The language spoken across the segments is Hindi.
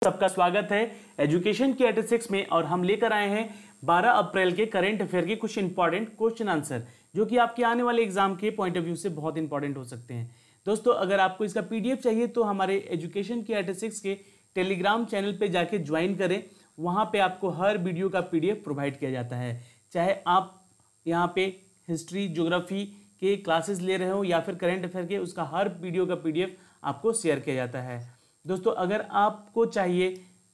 सबका स्वागत है एजुकेशन की 86 में। और हम लेकर आए हैं 12 अप्रैल के करंट अफेयर के कुछ इंपॉर्टेंट क्वेश्चन आंसर जो कि आपके आने वाले एग्जाम के पॉइंट ऑफ व्यू से बहुत इंपॉर्टेंट हो सकते हैं। दोस्तों, अगर आपको इसका पीडीएफ चाहिए तो हमारे एजुकेशन की 86 के टेलीग्राम चैनल पे जाके ज्वाइन करें। वहाँ पे आपको हर वीडियो का पीडीएफ प्रोवाइड किया जाता है, चाहे आप यहाँ पे हिस्ट्री ज्योग्राफी के क्लासेस ले रहे हो या फिर करंट अफेयर के, उसका हर वीडियो का पीडीएफ आपको शेयर किया जाता है। दोस्तों, अगर आपको चाहिए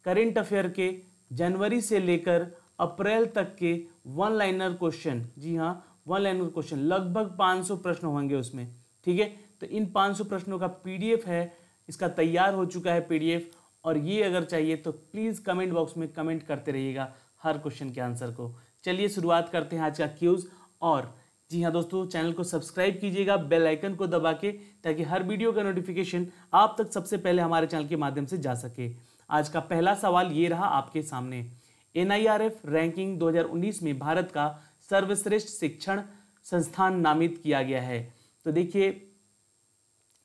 करंट अफेयर के जनवरी से लेकर अप्रैल तक के वन लाइनर क्वेश्चन, जी हाँ वन लाइनर क्वेश्चन, लगभग 500 प्रश्न होंगे उसमें, ठीक है। तो इन 500 प्रश्नों का पीडीएफ है, इसका तैयार हो चुका है पीडीएफ। और ये अगर चाहिए तो प्लीज़ कमेंट बॉक्स में कमेंट करते रहिएगा हर क्वेश्चन के आंसर को। चलिए शुरुआत करते हैं आज का क्यूज। और जी हाँ दोस्तों, चैनल को सब्सक्राइब कीजिएगा बेल आइकन को दबा के, ताकि हर वीडियो का नोटिफिकेशन आप तक सबसे पहले हमारे चैनल के माध्यम से जा सके। आज का पहला सवाल ये रहा आपके सामने। एनआईआरएफ रैंकिंग 2019 में भारत का सर्वश्रेष्ठ शिक्षण संस्थान नामित किया गया है। तो देखिए,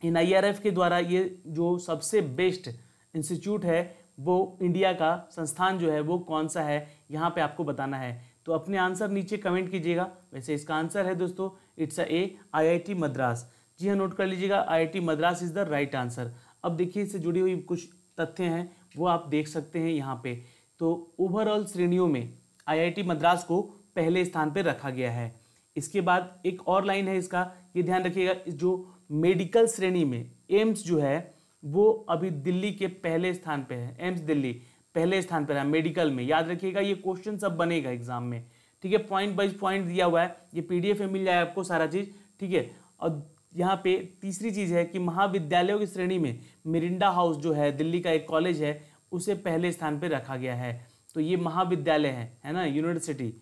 एनआईआरएफ के द्वारा ये जो सबसे बेस्ट इंस्टीट्यूट है वो इंडिया का संस्थान जो है वो कौन सा है, यहाँ पे आपको बताना है। तो अपने आंसर नीचे कमेंट कीजिएगा। वैसे इसका आंसर है दोस्तों, इट्स ए आईआईटी मद्रास। जी हाँ, नोट कर लीजिएगा, IIT Madras is the right answer. अब देखिए, इससे जुड़ी हुई कुछ तथ्य हैं वो आप देख सकते हैं यहाँ पे। तो ओवरऑल श्रेणियों में आईआईटी मद्रास को पहले स्थान पर रखा गया है। इसके बाद एक और लाइन है इसका, ये ध्यान रखिएगा, जो मेडिकल श्रेणी में एम्स जो है वो अभी दिल्ली के पहले स्थान पे है। एम्स दिल्ली पहले स्थान पर है मेडिकल में, याद रखिएगा। ये क्वेश्चन सब बनेगा एग्जाम में, ठीक है। पॉइंट बाइज पॉइंट दिया हुआ है, ये पीडीएफ में मिल जाए आपको सारा चीज, ठीक है। और यहाँ पे तीसरी चीज है कि महाविद्यालयों की श्रेणी में मिरिंडा हाउस जो है दिल्ली का एक कॉलेज है, उसे पहले स्थान पर रखा गया है। तो ये महाविद्यालय है ना, यूनिवर्सिटी।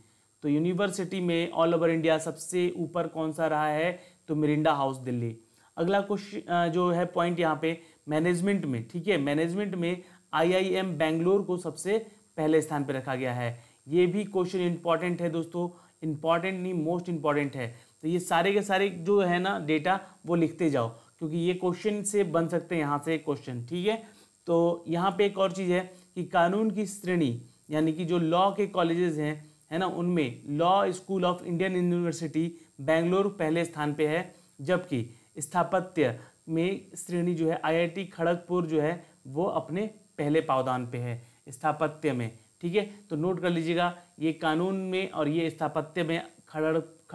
तो यूनिवर्सिटी में ऑल ओवर इंडिया सबसे ऊपर कौन सा रहा है, तो मिरिंडा हाउस दिल्ली। अगला क्वेश्चन जो है पॉइंट यहाँ पे मैनेजमेंट में, ठीक है, मैनेजमेंट में आईआईएम बेंगलोर को सबसे पहले स्थान पर रखा गया है। ये भी क्वेश्चन इंपॉर्टेंट है दोस्तों, इंपॉर्टेंट नहीं मोस्ट इंपॉर्टेंट है। तो ये सारे के सारे जो है ना डेटा वो लिखते जाओ, क्योंकि ये क्वेश्चन से बन सकते हैं यहाँ से क्वेश्चन, ठीक है। तो यहाँ पे एक और चीज़ है कि कानून की श्रेणी यानी कि जो लॉ के कॉलेजेस हैं, है ना, उनमें law school of Indian university Bangalore पहले स्थान पे है, जबकि स्थापत्य में श्रेणी जो है आईआईटी खड़गपुर जो है वो अपने पहले पावदान पे है स्थापत्य में, ठीक है। तो नोट कर लीजिएगा, ये कानून में और ये स्थापत्य में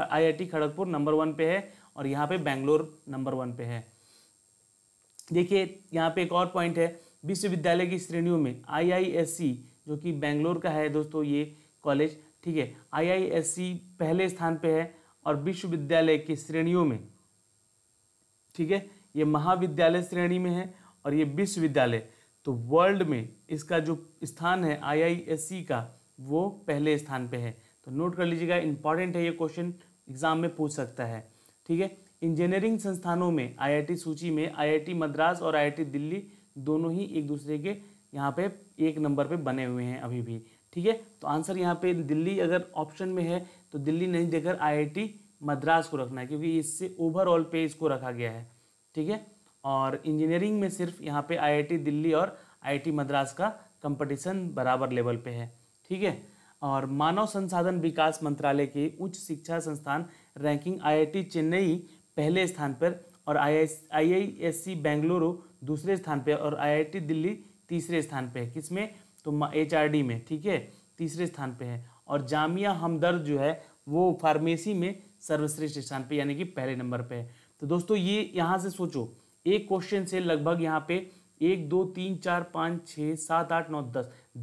आईआईटी खड़गपुर नंबर 1 पे है और यहाँ पे बेंगलोर नंबर 1 पे है। देखिए यहाँ पे एक और पॉइंट है, विश्वविद्यालय की श्रेणियों में आईआईएससी जो कि बेंगलोर का है दोस्तों ये कॉलेज, ठीक है, आईआईएससी पहले स्थान पे है। और विश्वविद्यालय की श्रेणियों में, ठीक है, ये महाविद्यालय श्रेणी में है और ये विश्वविद्यालय। तो वर्ल्ड में इसका जो स्थान है आईआईएससी का वो पहले स्थान पे है। तो नोट कर लीजिएगा, इंपॉर्टेंट है ये क्वेश्चन, एग्जाम में पूछ सकता है, ठीक है। इंजीनियरिंग संस्थानों में आईआईटी सूची में आईआईटी मद्रास और आईआईटी दिल्ली दोनों ही एक दूसरे के यहाँ पे एक नंबर पे बने हुए हैं अभी भी, ठीक है। तो आंसर यहाँ पे दिल्ली अगर ऑप्शन में है तो दिल्ली नहीं देकर आईआईटी मद्रास को रखना है, क्योंकि इससे ओवरऑल पे इसको रखा गया है, ठीक है। और इंजीनियरिंग में सिर्फ यहाँ पे आईआईटी दिल्ली और आईआईटी मद्रास का कंपटीशन बराबर लेवल पे है, ठीक है। और मानव संसाधन विकास मंत्रालय के उच्च शिक्षा संस्थान रैंकिंग आईआईटी चेन्नई पहले स्थान पर और आईआईएससी बेंगलुरु दूसरे स्थान पे और आईआईटी दिल्ली तीसरे स्थान पे है। किसमें, तो एचआरडी में, ठीक है, तीसरे स्थान पे है। और जामिया हमदर्द जो है वो फार्मेसी में सर्वश्रेष्ठ स्थान पे यानी कि पहले नंबर पे है। तो दोस्तों ये यहाँ से सोचो, एक क्वेश्चन से लगभग यहाँ पे 1 2 3 4 5 6 7 8 9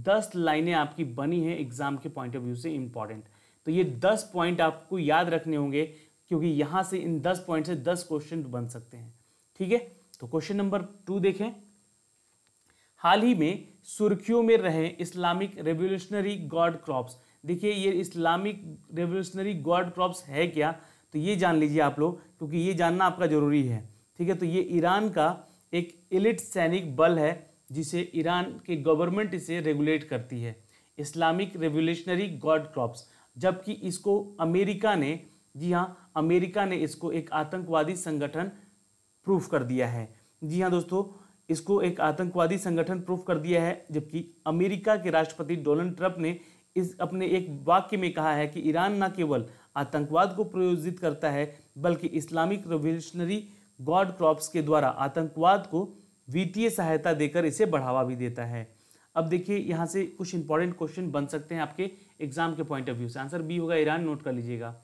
10 लाइनें आपकी बनी हैं एग्जाम के पॉइंट ऑफ व्यू से इंपॉर्टेंट। तो ये 10 पॉइंट आपको याद रखने होंगे, क्योंकि यहाँ से इन 10 पॉइंट से 10 क्वेश्चन बन सकते हैं, ठीक है। तो क्वेश्चन नंबर 2 देखें। हाल ही में सुर्खियों में रहे इस्लामिक रेवोल्यूशनरी गॉड क्रॉप्स। देखिए, ये इस्लामिक रेवोल्यूशनरी गॉड क्रॉप्स है क्या, तो ये जान लीजिए आप लोग, क्योंकि ये जानना आपका जरूरी है, ठीक है। तो ये ईरान का एक एलिट सैनिक बल है जिसे ईरान के गवर्नमेंट इसे रेगुलेट करती है, इस्लामिक रेवोल्यूशनरी गॉड क्रॉप्स। जबकि इसको अमेरिका ने, जी हाँ, अमेरिका ने इसको एक आतंकवादी संगठन प्रूफ कर दिया है। जी हाँ दोस्तों, इसको एक आतंकवादी संगठन प्रूफ कर दिया है, जबकि अमेरिका के राष्ट्रपति डोनाल्ड ट्रंप ने इस अपने एक वाक्य में कहा है कि ईरान न केवल आतंकवाद को प्रायोजित करता है बल्कि इस्लामिक रिवॉल्यूशनरी गार्ड कॉर्प्स के द्वारा आतंकवाद को वित्तीय सहायता देकर इसे बढ़ावा भी देता है। अब देखिए यहाँ से कुछ इंपॉर्टेंट क्वेश्चन बन सकते हैं आपके एग्जाम के पॉइंट ऑफ व्यू से। आंसर बी होगा ईरान, नोट कर लीजिएगा।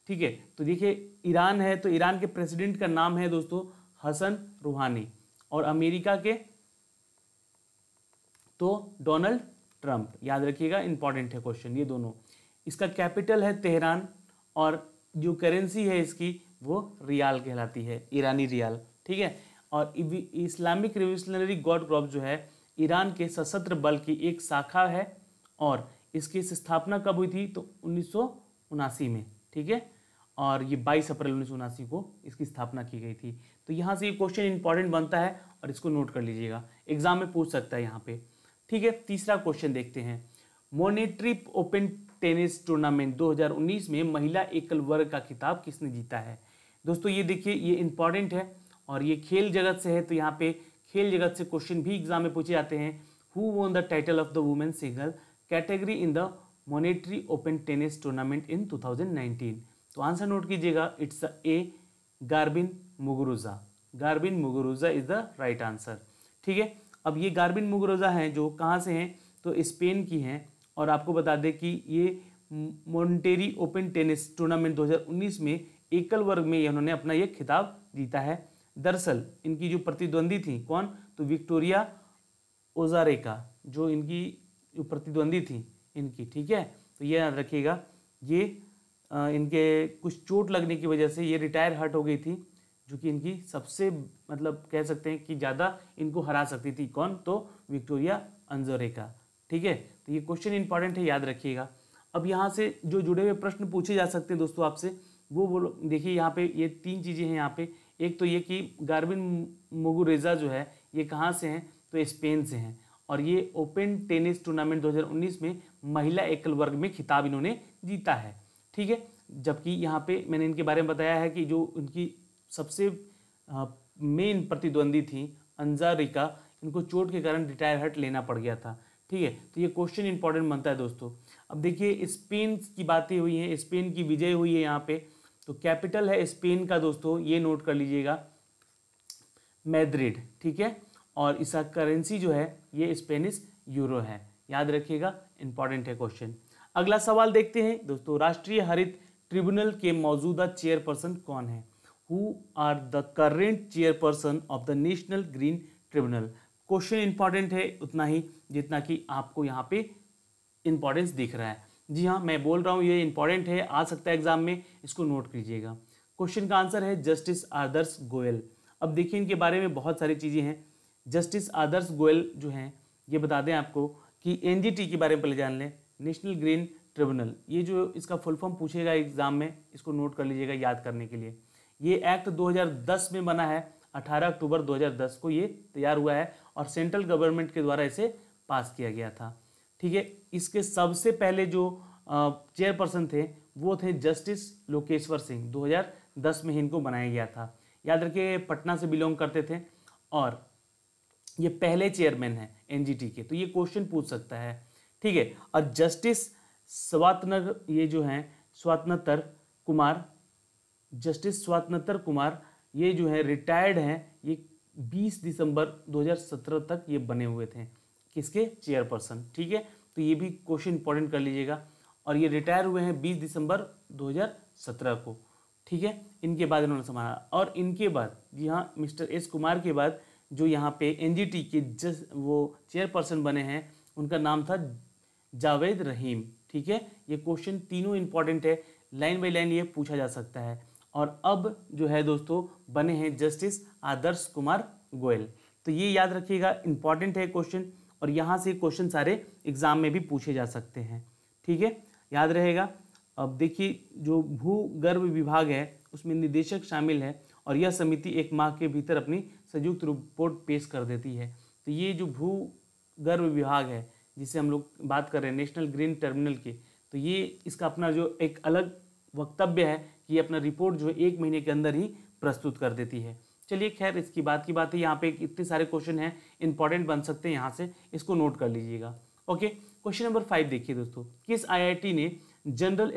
ठीक है, तो देखिए ईरान है तो ईरान के प्रेसिडेंट का नाम है दोस्तों हसन रूहानी, और अमेरिका के तो डोनाल्ड ट्रंप। याद रखिएगा, इंपॉर्टेंट है क्वेश्चन ये दोनों। इसका कैपिटल है तेहरान और जो करेंसी है इसकी वो रियाल कहलाती है, ईरानी रियाल। ठीक है, और इस्लामिक रिवॉल्यूशनरी गार्ड कॉर्प्स जो है ईरान के सशस्त्र बल की एक शाखा है और इसकी स्थापना कब हुई थी तो 1979 में। ठीक है, और ये 22 अप्रैल 1979 को इसकी स्थापना की गई थी। तो यहाँ से ये क्वेश्चन इंपॉर्टेंट बनता है और इसको नोट कर लीजिएगा, एग्जाम में पूछ सकता है यहाँ पे। ठीक है, तीसरा क्वेश्चन देखते हैं। मॉनेटरी ओपन टेनिस टूर्नामेंट 2019 में महिला एकल वर्ग का खिताब किसने जीता है? दोस्तों ये देखिए, ये इंपॉर्टेंट है और ये खेल जगत से है, तो यहाँ पे खेल जगत से क्वेश्चन भी एग्जाम में पूछे जाते हैं। Who won the title of the women single category in the monetary open tennis tournament इन 2019? तो आंसर नोट कीजिएगा, it's a Garbine Muguruza. Garbine Muguruza is the right answer. ठीक है, अब ये गार्बिन मुगुरुजा हैं जो कहाँ से हैं तो स्पेन की हैं, और आपको बता दें कि ये मॉनेटरी ओपन टेनिस टूर्नामेंट 2019 में एकल वर्ग में इन्होंने अपना ये खिताब जीता है। दरअसल इनकी जो प्रतिद्वंदी थी कौन तो विक्टोरिया ओजारेका, जो इनकी जो प्रतिद्वंदी थी इनकी। ठीक है, तो ये याद रखिएगा, ये इनके कुछ चोट लगने की वजह से ये रिटायर हट हो गई थी, जो कि इनकी सबसे मतलब कह सकते हैं कि ज़्यादा इनको हरा सकती थी कौन तो विक्टोरिया ओजारेका। ठीक है, तो ये क्वेश्चन इंपॉर्टेंट है, याद रखिएगा। अब यहाँ से जो जुड़े हुए प्रश्न पूछे जा सकते हैं दोस्तों आपसे, वो बोलो। देखिए यहाँ पे ये तीन चीज़ें हैं यहाँ पे। एक तो ये कि गार्बिन मुगुरुजा जो है ये कहाँ से हैं तो स्पेन से हैं, और ये ओपन टेनिस टूर्नामेंट 2019 में महिला एकल वर्ग में खिताब इन्होंने जीता है। ठीक है, जबकि यहाँ पे मैंने इनके बारे में बताया है कि जो उनकी सबसे मेन प्रतिद्वंदी थी अंजारिका, इनको चोट के कारण रिटायर हट लेना पड़ गया था। ठीक है, तो ये क्वेश्चन इंपॉर्टेंट बनता है दोस्तों। अब देखिए स्पेन की बातें हुई हैं, स्पेन की विजय हुई है यहाँ पे, तो कैपिटल है स्पेन का दोस्तों, ये नोट कर लीजिएगा मैड्रिड। ठीक है, और इसका करेंसी जो है ये स्पेनिश यूरो है, याद रखिएगा, इंपॉर्टेंट है क्वेश्चन। अगला सवाल देखते हैं दोस्तों, राष्ट्रीय हरित ट्रिब्यूनल के मौजूदा चेयरपर्सन कौन है? Who are the current chairperson of the National Green Tribunal? Question important है उतना ही जितना कि आपको यहाँ पे इंपॉर्टेंस दिख रहा है। जी हाँ, मैं बोल रहा हूँ ये इंपॉर्टेंट है, आ सकता है एग्जाम में, इसको नोट कीजिएगा। क्वेश्चन का आंसर है जस्टिस आदर्श गोयल। अब देखिए इनके बारे में बहुत सारी चीज़ें हैं। जस्टिस आदर्श गोयल जो हैं ये बता दें आपको कि एनजीटी के बारे में पहले जान लें, नेशनल ग्रीन ट्रिब्यूनल। ये जो इसका फुल फॉर्म पूछेगा एग्जाम में, इसको नोट कर लीजिएगा याद करने के लिए। ये एक्ट 2010 में बना है, 18 अक्टूबर 2010 को ये तैयार हुआ है और सेंट्रल गवर्नमेंट के द्वारा इसे पास किया गया था। ठीक है, इसके सबसे पहले जो चेयरपर्सन थे वो थे जस्टिस लोकेश्वर सिंह। 2010 में इनको बनाया गया था। याद रखिए पटना से बिलोंग करते थे और ये पहले चेयरमैन हैं एनजीटी के, तो ये क्वेश्चन पूछ सकता है। ठीक है, और जस्टिस ये जो हैं स्वातंत्र कुमार, जस्टिस स्वातंत्र कुमार ये जो है रिटायर्ड हैं, ये 20 दिसंबर 2017 तक ये बने हुए थे किसके चेयरपर्सन। ठीक है, तो ये भी क्वेश्चन इंपॉर्टेंट कर लीजिएगा, और ये रिटायर हुए हैं 20 दिसंबर 2017 को। ठीक है, इनके बाद इन्होंने संभाला, और इनके बाद जी हाँ मिस्टर एस कुमार के बाद जो यहाँ पे एनजीटी के वो चेयरपर्सन बने हैं उनका नाम था जावेद रहीम। ठीक है, ये क्वेश्चन तीनों इंपॉर्टेंट है, लाइन बाई लाइन ये पूछा जा सकता है। और अब जो है दोस्तों बने हैं जस्टिस आदर्श कुमार गोयल। तो ये याद रखिएगा, इंपॉर्टेंट है क्वेश्चन, और यहाँ से क्वेश्चन सारे एग्जाम में भी पूछे जा सकते हैं। ठीक है, याद रहेगा। अब देखिए जो भूगर्भ विभाग है उसमें निदेशक शामिल है, और यह समिति 1 माह के भीतर अपनी संयुक्त रिपोर्ट पेश कर देती है। तो ये जो भूगर्भ विभाग है जिसे हम लोग बात कर रहे हैं नेशनल ग्रीन ट्रिब्यूनल की, तो ये इसका अपना जो एक अलग वक्तव्य है कि ये अपना रिपोर्ट जो है 1 महीने के अंदर ही प्रस्तुत कर देती है। चलिए खैर इसकी बात है, यहाँ पे इतने सारे क्वेश्चन हैं, इंपॉर्टेंट बन सकते हैं यहाँ से, इसको नोट कर लीजिएगा। ओके, क्वेश्चन नंबर 5 देखिए दोस्तों, किस आईआईटी ने जनरल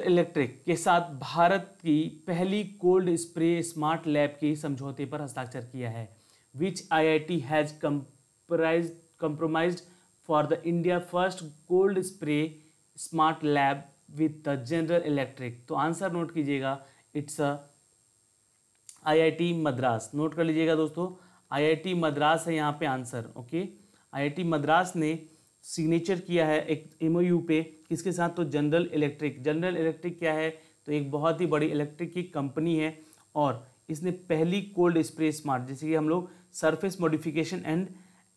इलेक्ट्रिक के साथ भारत की पहली कोल्ड स्प्रे स्मार्ट लैब के समझौते पर हस्ताक्षर किया है? विच IIT has compromised for the India first cold spray smart lab with the General Electric? तो आंसर नोट कीजिएगा, इट्स आईआईटी मद्रास। नोट कर लीजिएगा दोस्तों, आईआईटी मद्रास है यहाँ पे आंसर। ओके, आईआईटी मद्रास ने सिग्नेचर किया है एक एमओयू पे, किसके साथ? तो जनरल इलेक्ट्रिक। जनरल इलेक्ट्रिक क्या है? तो एक बहुत ही बड़ी इलेक्ट्रिक की कंपनी है और इसने पहली कोल्ड स्प्रे स्मार्ट, जैसे कि हम लोग surface modification and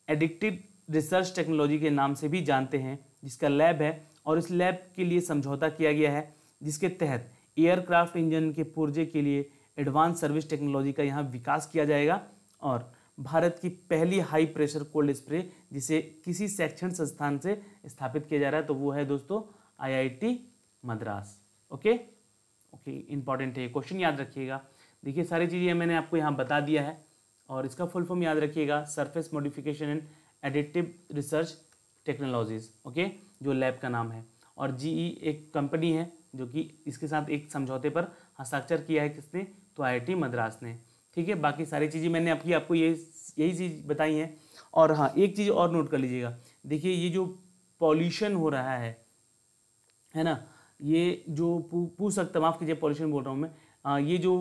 addictive research technology के नाम से भी जानते हैं, जिसका लैब है, और इस लैब के लिए समझौता किया गया है, जिसके तहत एयरक्राफ्ट इंजन के पुर्जे के लिए एडवांस सर्विस टेक्नोलॉजी का यहाँ विकास किया जाएगा। और भारत की पहली हाई प्रेशर कोल्ड स्प्रे जिसे किसी शैक्षणिक संस्थान से स्थापित किया जा रहा है, तो वो है दोस्तों आईआईटी मद्रास। ओके, इंपॉर्टेंट है, क्वेश्चन याद रखिएगा। देखिए सारी चीज़ें मैंने आपको यहाँ बता दिया है, और इसका फुल फॉर्म याद रखिएगा, surface modification and additive research technologies. Okay, जो लैब का नाम है, और जीई एक कंपनी है जो कि इसके साथ एक समझौते पर हस्ताक्षर किया है, किसने? तो आईआईटी मद्रास ने। ठीक है, बाकी सारी चीज़ें मैंने आपको यही चीज़ बताई हैं। और हाँ, एक चीज़ और नोट कर लीजिएगा, देखिए ये जो पॉल्यूशन हो रहा है ना, ये जो पूछ सकता, माफ़ कीजिए पॉल्यूशन बोल रहा हूँ मैं, ये जो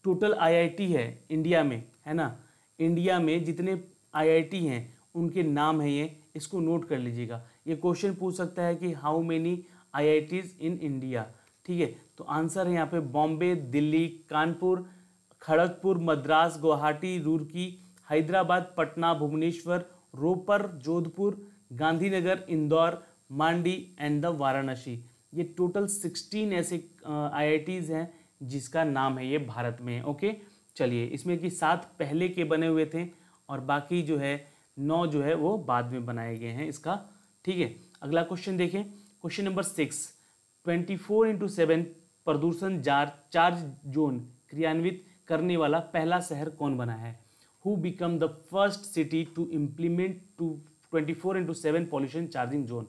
टोटल आईआईटी है इंडिया में, है ना, इंडिया में जितने आईआईटी हैं उनके नाम है ये, इसको नोट कर लीजिएगा। ये क्वेश्चन पूछ सकता है कि how many IITs in India. ठीक है, तो आंसर है यहाँ पे बॉम्बे, दिल्ली, कानपुर, खड़गपुर, मद्रास, गुवाहाटी, रुड़की, हैदराबाद, पटना, भुवनेश्वर, रोपर, जोधपुर, गांधीनगर, इंदौर, मांडी एंड द वाराणसी। ये टोटल 16 ऐसे आईआईटीज हैं जिसका नाम है ये भारत में। ओके, चलिए, इसमें कि 7 पहले के बने हुए थे और बाकी जो है 9 जो है वो बाद में बनाए गए हैं इसका। ठीक है, अगला क्वेश्चन देखें, क्वेश्चन नंबर 6, 24/7 प्रदूषण चार्ज जोन क्रियान्वित करने वाला पहला शहर कौन बना है? Who become the first city to implement 24/7 pollution charging zone.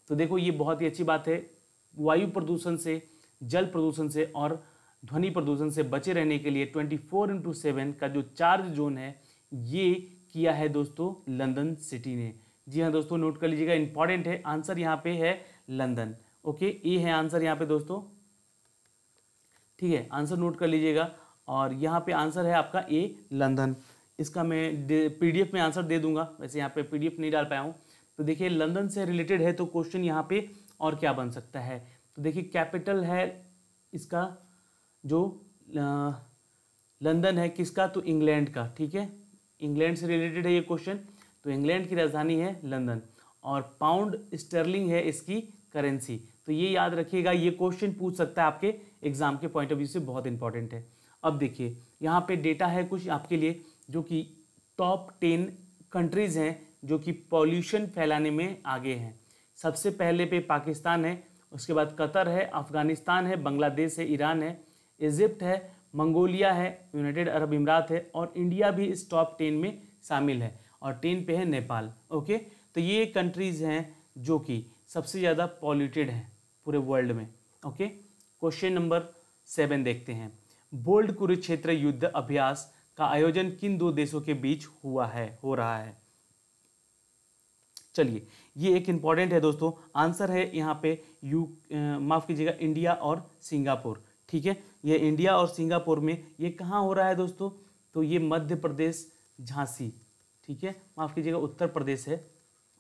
तो देखो ये बहुत ही अच्छी बात है, वायु प्रदूषण से, जल प्रदूषण से और ध्वनि प्रदूषण से बचे रहने के लिए 24/7 का जो चार्ज जोन है ये किया है दोस्तों लंदन सिटी ने। जी हाँ दोस्तों, नोट कर लीजिएगा, इंपॉर्टेंट है, आंसर यहाँ पे है लंदन। ओके, ये है आंसर यहाँ पे दोस्तों। ठीक है, आंसर नोट कर लीजिएगा, और यहाँ पे आंसर है आपका ए लंदन। इसका मैं पीडीएफ में आंसर दे दूंगा, वैसे यहाँ पे पीडीएफ नहीं डाल पाया हूँ। तो देखिए लंदन से रिलेटेड है, तो क्वेश्चन यहाँ पे और क्या बन सकता है? तो देखिए कैपिटल है इसका जो लंदन है, किसका? तो इंग्लैंड का। ठीक है, इंग्लैंड से रिलेटेड है ये क्वेश्चन, तो इंग्लैंड की राजधानी है लंदन, और पाउंड स्टर्लिंग है इसकी करेंसी। तो ये याद रखिएगा, ये क्वेश्चन पूछ सकता है आपके एग्जाम के पॉइंट ऑफ व्यू से, बहुत इंपॉर्टेंट है। अब देखिए यहाँ पे डेटा है कुछ आपके लिए, जो कि टॉप 10 कंट्रीज हैं जो कि पॉल्यूशन फैलाने में आगे हैं। सबसे पहले पे पाकिस्तान है, उसके बाद कतर है, अफगानिस्तान है, बांग्लादेश है, ईरान है, इजिप्ट है, मंगोलिया है, यूनाइटेड अरब अमीरात है, और इंडिया भी इस टॉप 10 में शामिल है, और 10 पे है नेपाल। ओके, तो ये कंट्रीज हैं जो कि सबसे ज़्यादा पॉल्यूटेड हैं पूरे वर्ल्ड में। ओके, क्वेश्चन नंबर 7 देखते हैं, बोल्ड कुरुक्षेत्र युद्ध अभ्यास का आयोजन किन 2 देशों के बीच हो रहा है? चलिए, ये एक इंपॉर्टेंट है दोस्तों, आंसर है यहाँ पे माफ कीजिएगा, इंडिया और सिंगापुर। ठीक है, ये इंडिया और सिंगापुर में ये कहाँ हो रहा है दोस्तों? तो ये मध्य प्रदेश झांसी। ठीक है, माफ कीजिएगा, उत्तर प्रदेश है,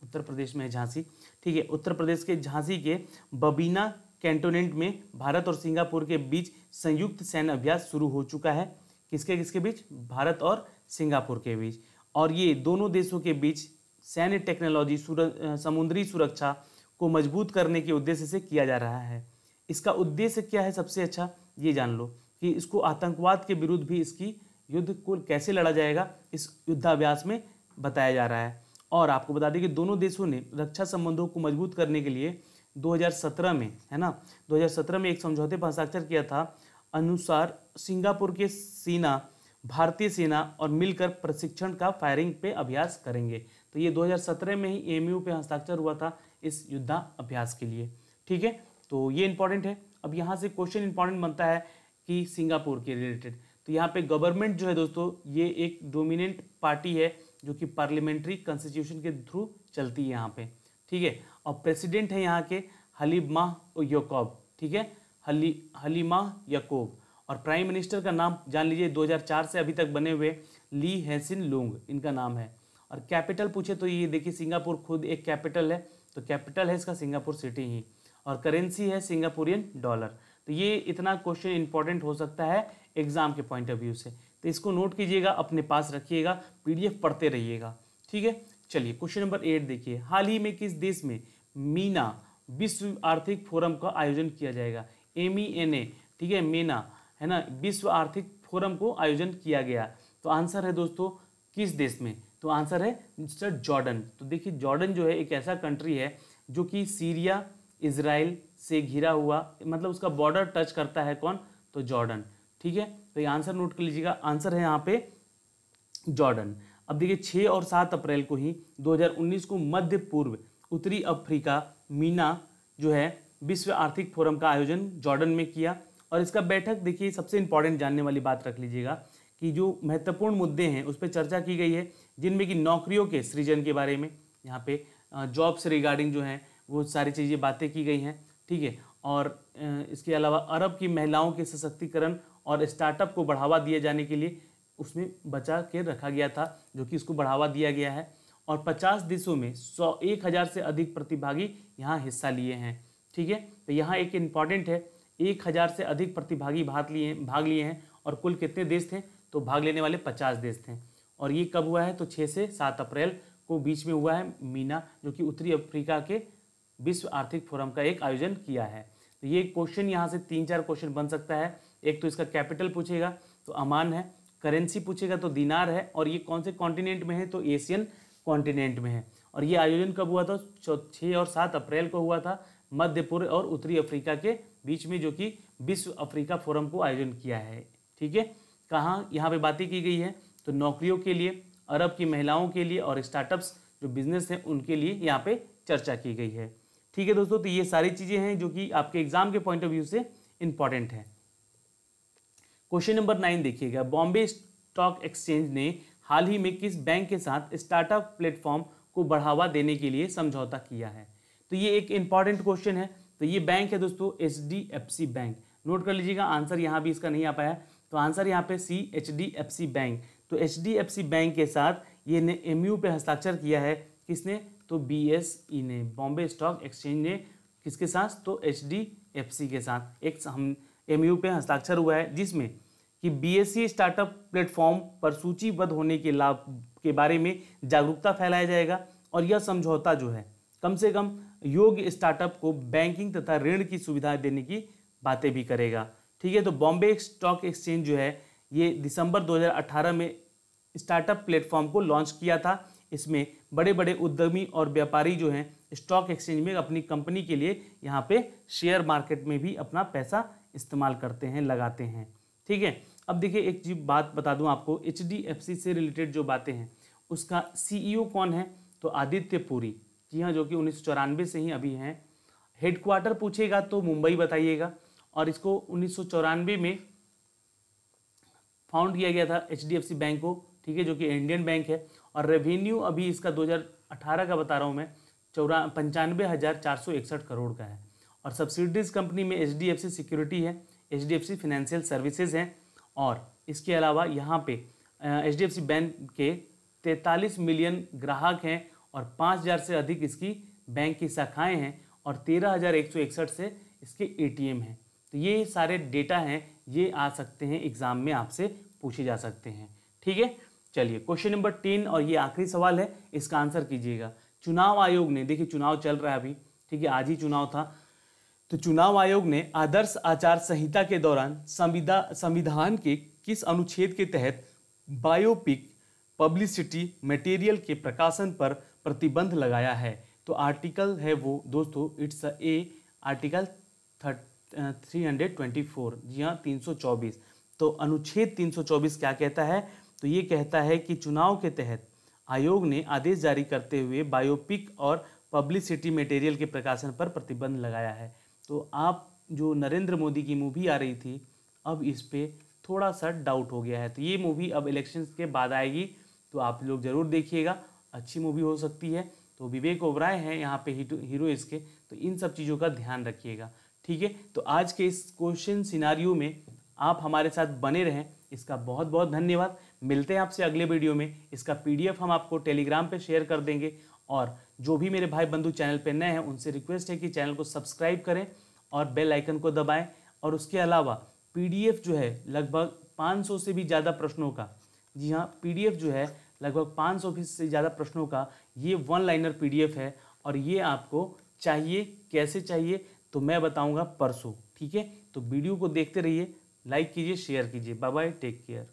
उत्तर प्रदेश में है झांसी। ठीक है, उत्तर प्रदेश के झांसी के बबीना कैंटोनेंट में भारत और सिंगापुर के बीच संयुक्त सैन्य अभ्यास शुरू हो चुका है। किसके बीच? भारत और सिंगापुर के बीच। और ये दोनों देशों के बीच सैन्य टेक्नोलॉजी, समुद्री सुरक्षा को मजबूत करने के उद्देश्य से किया जा रहा है। इसका उद्देश्य क्या है? सबसे अच्छा ये जान लो कि इसको आतंकवाद के विरुद्ध भी इसकी युद्ध को कैसे लड़ा जाएगा, इस युद्धाभ्यास में बताया जा रहा है। और आपको बता दें कि दोनों देशों ने रक्षा संबंधों को मजबूत करने के लिए 2017 में, है ना, 2017 में एक समझौते पर हस्ताक्षर किया था, अनुसार सिंगापुर के सेना, भारतीय सेना और मिलकर प्रशिक्षण का फायरिंग पे अभ्यास करेंगे। तो ये 2017 में ही एमयू पे हस्ताक्षर हुआ था इस युद्धाभ्यास के लिए। ठीक है, तो ये इंपॉर्टेंट है। अब यहाँ से क्वेश्चन इंपॉर्टेंट बनता है कि सिंगापुर के रिलेटेड, तो यहाँ पे गवर्नमेंट जो है दोस्तों, ये एक डोमिनेंट पार्टी है जो कि पार्लियामेंट्री कॉन्स्टिट्यूशन के थ्रू चलती है यहाँ पे। ठीक है, और प्रेसिडेंट है यहाँ के हलीमाह याकूब। ठीक है, हलीमाह याकूब। और प्राइम मिनिस्टर का नाम जान लीजिए, 2004 से अभी तक बने हुए ली हैसिन लूंग इनका नाम है। और कैपिटल पूछे तो ये देखिए, सिंगापुर खुद एक कैपिटल है, तो कैपिटल है इसका सिंगापुर सिटी ही। और करेंसी है सिंगापुरियन डॉलर। तो ये इतना क्वेश्चन इंपॉर्टेंट हो सकता है एग्जाम के पॉइंट ऑफ व्यू से, तो इसको नोट कीजिएगा, अपने पास रखिएगा, पीडीएफ पढ़ते रहिएगा। ठीक है, चलिए क्वेश्चन नंबर 8 देखिए। हाल ही में किस देश में मीना विश्व आर्थिक फोरम का आयोजन किया जाएगा? MENA, ठीक है, मेना है ना, विश्व आर्थिक फोरम को आयोजन किया गया। तो आंसर है दोस्तों किस देश में? तो आंसर है मिस्टर जॉर्डन। तो देखिए, जॉर्डन जो है एक ऐसा कंट्री है जो कि सीरिया, इजराइल से घिरा हुआ, मतलब उसका बॉर्डर टच करता है कौन? तो जॉर्डन। ठीक है, तो ये आंसर नोट कर लीजिएगा, आंसर है यहाँ पे जॉर्डन। अब देखिए 6 और 7 अप्रैल को ही 2019 को मध्य पूर्व उत्तरी अफ्रीका मीना जो है विश्व आर्थिक फोरम का आयोजन जॉर्डन में किया। और इसका बैठक देखिए, सबसे इंपॉर्टेंट जानने वाली बात रख लीजिएगा कि जो महत्वपूर्ण मुद्दे हैं उस पर चर्चा की गई है, जिनमें कि नौकरियों के सृजन के बारे में, यहाँ पे जॉब से रिगार्डिंग जो है वो सारी चीज़ें बातें की गई हैं। ठीक है, और इसके अलावा अरब की महिलाओं के सशक्तिकरण और स्टार्टअप को बढ़ावा दिए जाने के लिए उसमें बचा के रखा गया था, जो कि इसको बढ़ावा दिया गया है। और 50 देशों में 1,000 से अधिक प्रतिभागी यहाँ हिस्सा लिए हैं। ठीक है, तो यहाँ एक इम्पॉर्टेंट है, 1,000 से अधिक प्रतिभागी भाग लिए हैं। और कुल कितने देश थे? तो भाग लेने वाले 50 देश थे। और ये कब हुआ है? तो 6 से 7 अप्रैल को बीच में हुआ है मीना, जो कि उत्तरी अफ्रीका के विश्व आर्थिक फोरम का एक आयोजन किया है। तो ये क्वेश्चन यहाँ से 3-4 क्वेश्चन बन सकता है। एक तो इसका कैपिटल पूछेगा तो अमान है, करेंसी पूछेगा तो दिनार है, और ये कौन से कॉन्टिनेंट में है? तो एशियन कॉन्टिनेंट में है। और ये आयोजन कब हुआ था? 6 और 7 अप्रैल को हुआ था, मध्य पूर्व और उत्तरी अफ्रीका के बीच में, जो कि विश्व अफ्रीका फोरम को आयोजन किया है। ठीक है, कहाँ यहाँ पे बातें की गई है? तो नौकरियों के लिए, अरब की महिलाओं के लिए और स्टार्टअप्स जो बिजनेस हैं उनके लिए यहाँ पे चर्चा की गई है। ठीक है दोस्तों, तो ये सारी चीज़ें हैं जो कि आपके एग्जाम के पॉइंट ऑफ व्यू से इंपॉर्टेंट है। क्वेश्चन नंबर 9 देखिएगा। बॉम्बे स्टॉक एक्सचेंज ने हाल ही में किस बैंक के साथ स्टार्टअप प्लेटफॉर्म को बढ़ावा देने के लिए समझौता किया है? तो ये एक इंपॉर्टेंट क्वेश्चन है। तो ये बैंक है दोस्तों HDFC बैंक। नोट कर लीजिएगा, आंसर यहाँ भी इसका नहीं आ पाया, तो आंसर यहाँ पे सी HDFC बैंक। तो HDFC बैंक के साथ ये ने MU पे हस्ताक्षर किया है। किसने? तो BSE ने, बॉम्बे स्टॉक एक्सचेंज ने किसके साथ? तो HDFC के साथ एक हम MU पे हस्ताक्षर हुआ है, जिसमें कि BSE स्टार्टअप प्लेटफॉर्म पर सूचीबद्ध होने के लाभ के बारे में जागरूकता फैलाया जाएगा। और यह समझौता जो है कम से कम योग्य स्टार्टअप को बैंकिंग तथा ऋण की सुविधा देने की बातें भी करेगा। ठीक है, तो बॉम्बे स्टॉक एक्सचेंज जो है ये दिसंबर 2018 में स्टार्टअप प्लेटफॉर्म को लॉन्च किया था। इसमें बड़े बड़े उद्यमी और व्यापारी जो हैं स्टॉक एक्सचेंज में अपनी कंपनी के लिए यहाँ पे शेयर मार्केट में भी अपना पैसा इस्तेमाल करते हैं, लगाते हैं। ठीक है, अब देखिए एक चीज बात बता दूं आपको, HDFC से रिलेटेड जो बातें हैं उसका CEO कौन है? तो आदित्य पुरी, जी हाँ, जो कि 1994 से ही अभी हैं। हेडक्वार्टर पूछेगा तो मुंबई बताइएगा। और इसको 1994 में फाउंड किया गया था HDFC बैंक को। ठीक है, जो कि इंडियन बैंक है। और रेवेन्यू अभी इसका 2018 का बता रहा हूँ मैं, 95,461 करोड़ का है। और सब्सिडीज कंपनी में HDFC सिक्योरिटी है, HDFC फाइनेंशियल सर्विसेज हैं। और इसके अलावा यहाँ पे HDFC बैंक के 43 मिलियन ग्राहक हैं और 5,000 से अधिक इसकी बैंक की शाखाएं हैं और 13,161 से इसके ATM हैं। तो ये सारे डेटा हैं, ये आ सकते हैं एग्जाम में, आपसे पूछे जा सकते हैं। ठीक है, चलिए क्वेश्चन नंबर 10 और ये आखिरी सवाल है, इसका आंसर कीजिएगा। चुनाव आयोग ने, देखिए चुनाव चल रहा है अभी, ठीक है, आज ही चुनाव था, तो चुनाव आयोग ने आदर्श आचार संहिता के दौरान संविधान के किस अनुच्छेद के तहत बायोपिक पब्लिसिटी मटेरियल के प्रकाशन पर प्रतिबंध लगाया है? तो आर्टिकल है वो दोस्तों, इट्स ए आर्टिकल 324, जी हाँ 324। तो अनुच्छेद 324 क्या कहता है? तो ये कहता है कि चुनाव के तहत आयोग ने आदेश जारी करते हुए बायोपिक और पब्लिसिटी मटेरियल के प्रकाशन पर प्रतिबंध लगाया है। तो आप जो नरेंद्र मोदी की मूवी आ रही थी, अब इस पे थोड़ा सा डाउट हो गया है। तो ये मूवी अब इलेक्शंस के बाद आएगी, तो आप लोग ज़रूर देखिएगा, अच्छी मूवी हो सकती है। तो विवेक ओबराय हैं यहाँ पे हीरो इसके, तो इन सब चीज़ों का ध्यान रखिएगा, ठीक है। तो आज के इस क्वेश्चन सिनारियो में आप हमारे साथ बने रहें, इसका बहुत बहुत धन्यवाद। मिलते हैं आपसे अगले वीडियो में। इसका PDF हम आपको टेलीग्राम पे शेयर कर देंगे। और जो भी मेरे भाई बंधु चैनल पे नए हैं, उनसे रिक्वेस्ट है कि चैनल को सब्सक्राइब करें और बेल आइकन को दबाएं। और उसके अलावा PDF जो है लगभग 500 से भी ज़्यादा प्रश्नों का, जी हाँ PDF जो है लगभग 500 से ज़्यादा प्रश्नों का ये 1 लाइनर PDF है। और ये आपको चाहिए, कैसे चाहिए तो मैं बताऊंगा परसों, ठीक है। तो वीडियो को देखते रहिए, लाइक कीजिए, शेयर कीजिए। Bye bye, take care.